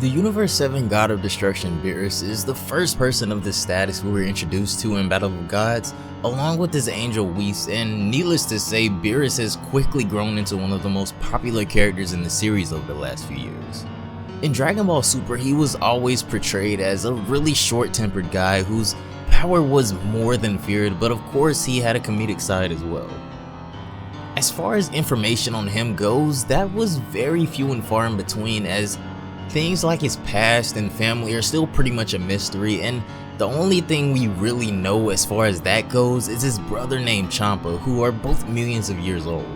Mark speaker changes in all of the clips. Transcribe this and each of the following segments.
Speaker 1: The Universe 7 God of Destruction Beerus is the first person of this status we were introduced to in Battle of Gods, along with his angel Whis, and needless to say, Beerus has quickly grown into one of the most popular characters in the series over the last few years. In Dragon Ball Super, he was always portrayed as a really short-tempered guy whose power was more than feared, but of course he had a comedic side as well. As far as information on him goes, that was very few and far in between, as things like his past and family are still pretty much a mystery, and the only thing we really know as far as that goes is his brother named Champa, who are both millions of years old.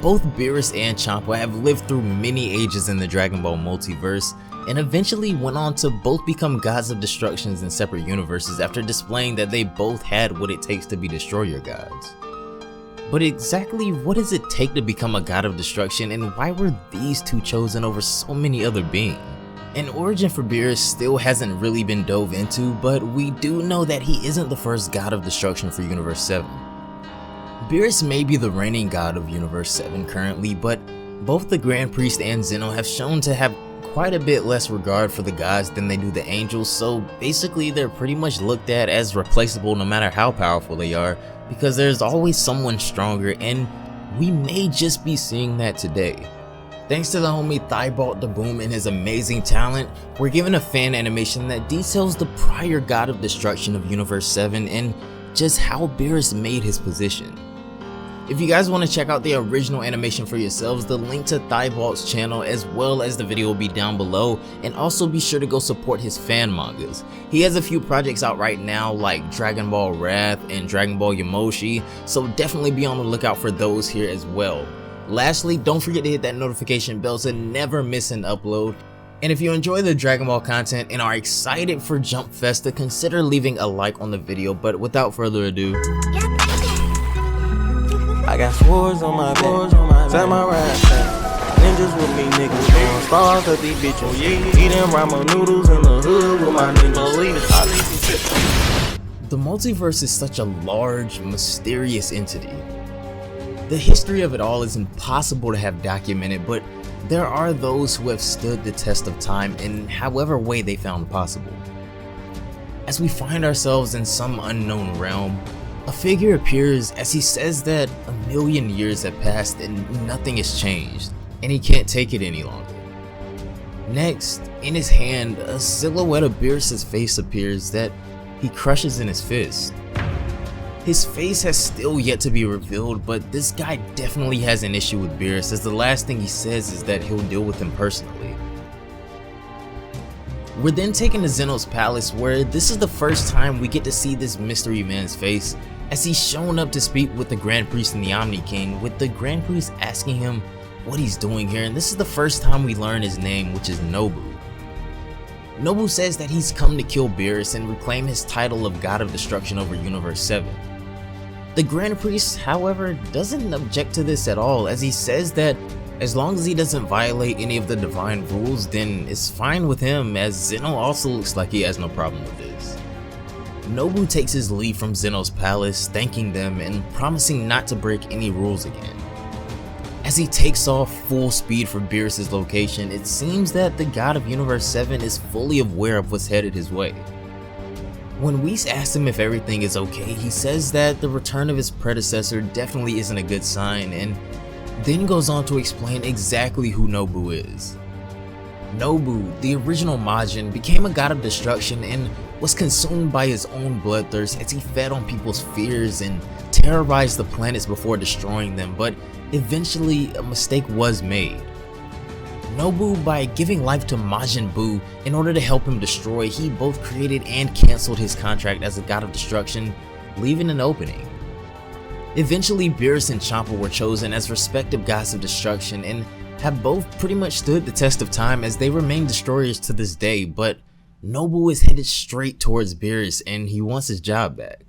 Speaker 1: Both Beerus and Champa have lived through many ages in the Dragon Ball multiverse, and eventually went on to both become gods of destructions in separate universes after displaying that they both had what it takes to be destroyer gods. But exactly what does it take to become a god of destruction, and why were these two chosen over so many other beings? An origin for Beerus still hasn't really been dove into, but we do know that he isn't the first god of destruction for Universe 7. Beerus may be the reigning god of Universe 7 currently, but both the Grand Priest and Zeno have shown to have quite a bit less regard for the gods than they do the angels, so basically they're pretty much looked at as replaceable no matter how powerful they are, because there's always someone stronger, and we may just be seeing that today. Thanks to the homie Thibault the Boom and his amazing talent, we're given a fan animation that details the prior god of destruction of Universe 7 and just how Beerus made his position. If you guys want to check out the original animation for yourselves, the link to Thibault's channel as well as the video will be down below, and also be sure to go support his fan mangas. He has a few projects out right now like Dragon Ball Wrath and Dragon Ball Yamoshi, so definitely be on the lookout for those here as well. Lastly, don't forget to hit that notification bell to never miss an upload. And if you enjoy the Dragon Ball content and are excited for Jump Festa, consider leaving a like on the video, but without further ado,
Speaker 2: I got swords on my back, samurai stack, ninjas with me niggas, throwing stars at these bitches, eating ramen noodles in the hood with my niggas.
Speaker 1: the multiverse is such a large, mysterious entity. The history of it all is impossible to have documented, but there are those who have stood the test of time in however way they found possible. As we find ourselves in some unknown realm, a figure appears as he says that 1,000,000 years have passed and nothing has changed, and he can't take it any longer. Next, in his hand, a silhouette of Beerus' face appears that he crushes in his fist. His face has still yet to be revealed, but this guy definitely has an issue with Beerus, as the last thing he says is that he'll deal with him personally. We're then taken to Zeno's palace, where this is the first time we get to see this mystery man's face, as he's shown up to speak with the Grand Priest and the Omni King, with the Grand Priest asking him what he's doing here, and this is the first time we learn his name, which is Nobu. Nobu says that he's come to kill Beerus and reclaim his title of God of Destruction over Universe 7. The Grand Priest, however, doesn't object to this at all, as he says that as long as he doesn't violate any of the divine rules, then it's fine with him, as Zeno also looks like he has no problem with this. Nobu takes his leave from Zeno's palace, thanking them and promising not to break any rules again. As he takes off full speed for Beerus' location, it seems that the god of Universe 7 is fully aware of what's headed his way. When Whis asks him if everything is okay, he says that the return of his predecessor definitely isn't a good sign, and then goes on to explain exactly who Nobu is. Nobu, the original Majin, became a god of destruction and was consumed by his own bloodthirst as he fed on people's fears and terrorized the planets before destroying them, but eventually a mistake was made. Nobu, by giving life to Majin Buu in order to help him destroy, he both created and cancelled his contract as a god of destruction, leaving an opening. Eventually, Beerus and Champa were chosen as respective gods of destruction and have both pretty much stood the test of time, as they remain destroyers to this day, but Nobu is headed straight towards Beerus and he wants his job back.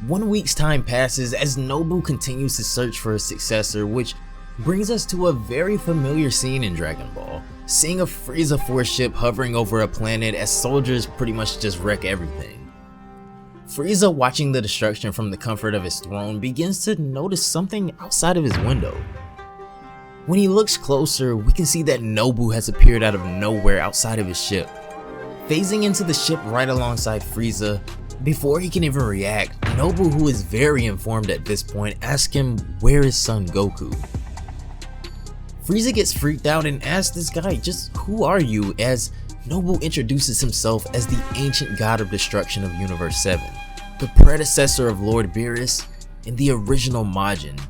Speaker 1: 1 week's time passes as Nobu continues to search for a successor, which brings us to a very familiar scene in Dragon Ball, seeing a Frieza Force ship hovering over a planet as soldiers pretty much just wreck everything. Frieza, watching the destruction from the comfort of his throne, begins to notice something outside of his window. When he looks closer, we can see that Nobu has appeared out of nowhere outside of his ship, phasing into the ship right alongside Frieza. Before he can even react, Nobu, who is very informed at this point, asks him where is Son Goku. Frieza gets freaked out and asks this guy, just who are you, as Nobu introduces himself as the ancient god of destruction of Universe 7, the predecessor of Lord Beerus and the original Majin,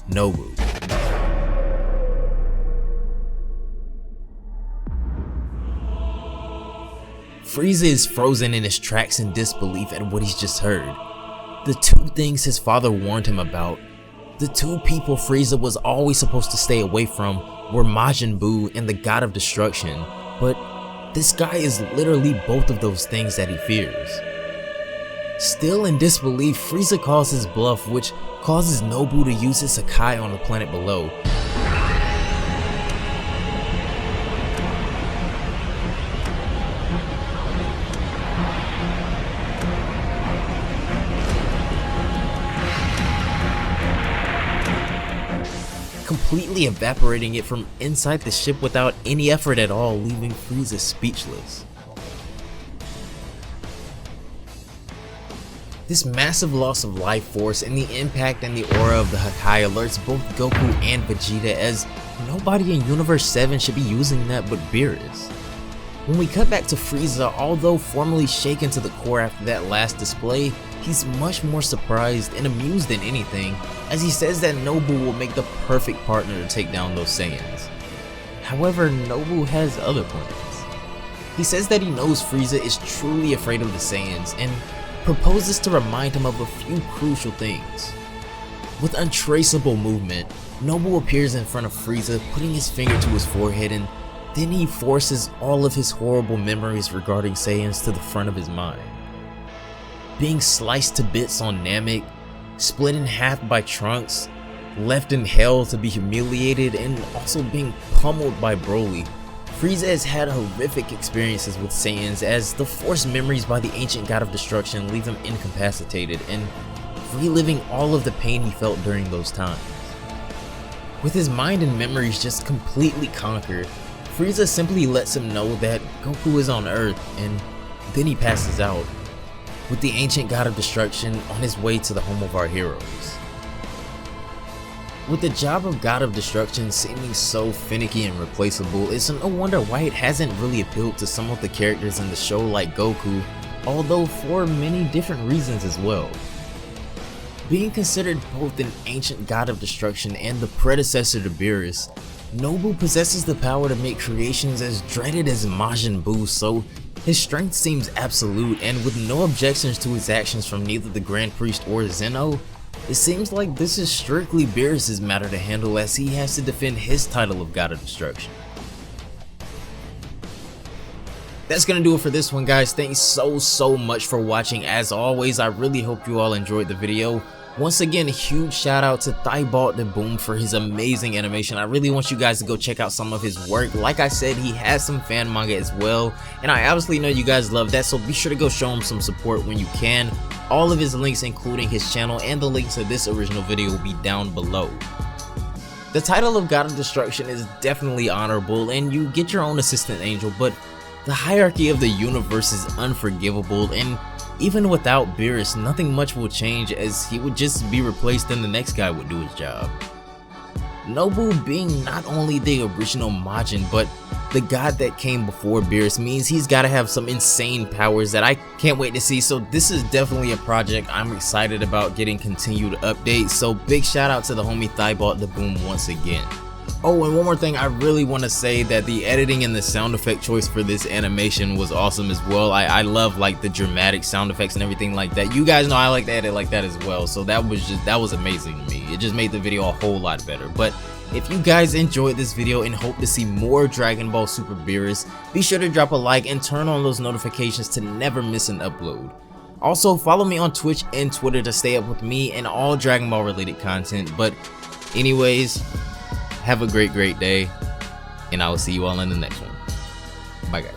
Speaker 1: Nobu. Frieza is frozen in his tracks in disbelief at what he's just heard. The two things his father warned him about, the two people Frieza was always supposed to stay away from, were Majin Buu and the God of Destruction, but this guy is literally both of those things that he fears. Still in disbelief, Frieza calls his bluff, which causes Nobu to use his Sakai on the planet below. Completely evaporating it from inside the ship without any effort at all, leaving Frieza speechless. This massive loss of life force and the impact and the aura of the Hakai alerts both Goku and Vegeta, as nobody in Universe 7 should be using that but Beerus. When we cut back to Frieza, although formerly shaken to the core after that last display, he's much more surprised and amused than anything, as he says that Nobu will make the perfect partner to take down those Saiyans. However, Nobu has other plans. He says that he knows Frieza is truly afraid of the Saiyans and proposes to remind him of a few crucial things. With untraceable movement, Nobu appears in front of Frieza, putting his finger to his forehead, and then he forces all of his horrible memories regarding Saiyans to the front of his mind. Being sliced to bits on Namek, split in half by Trunks, left in hell to be humiliated, and also being pummeled by Broly, Frieza has had horrific experiences with Saiyans, as the forced memories by the ancient god of destruction leave him incapacitated and reliving all of the pain he felt during those times. With his mind and memories just completely conquered, Frieza simply lets him know that Goku is on Earth, and then he passes out, with the ancient god of destruction on his way to the home of our heroes. With the job of god of destruction seeming so finicky and replaceable, it's no wonder why it hasn't really appealed to some of the characters in the show like Goku, although for many different reasons as well. Being considered both an ancient god of destruction and the predecessor to Beerus, Nobu possesses the power to make creations as dreaded as Majin Buu, so his strength seems absolute, and with no objections to his actions from neither the Grand Priest or Zeno, it seems like this is strictly Beerus' matter to handle, as he has to defend his title of God of Destruction. That's gonna do it for this one, guys. Thanks so much for watching. As always, I really hope you all enjoyed the video. Once again, a huge shout out to Thibaut the Boom for his amazing animation. I really want you guys to go check out some of his work. Like I said, he has some fan manga as well, and I obviously know you guys love that, so be sure to go show him some support when you can. All of his links, including his channel and the link to this original video, will be down below. The title of God of Destruction is definitely honorable, and you get your own assistant angel, but the hierarchy of the universe is unforgivable, and even without Beerus, nothing much will change, as he would just be replaced and the next guy would do his job. Nobu being not only the original Majin, but the god that came before Beerus, means he's gotta have some insane powers that I can't wait to see, so this is definitely a project I'm excited about getting continued updates, so big shout out to the homie Thibaut the Boom once again. Oh, and one more thing, I really want to say that the editing and the sound effect choice for this animation was awesome as well. I love like the dramatic sound effects and everything like that. You guys know I like to edit like that as well, so that was amazing to me. It just made the video a whole lot better. But if you guys enjoyed this video and hope to see more Dragon Ball Super Beerus, be sure to drop a like and turn on those notifications to never miss an upload. Also, follow me on Twitch and Twitter to stay up with me and all Dragon Ball related content. But anyways, have a great day, and I will see you all in the next one. Bye guys.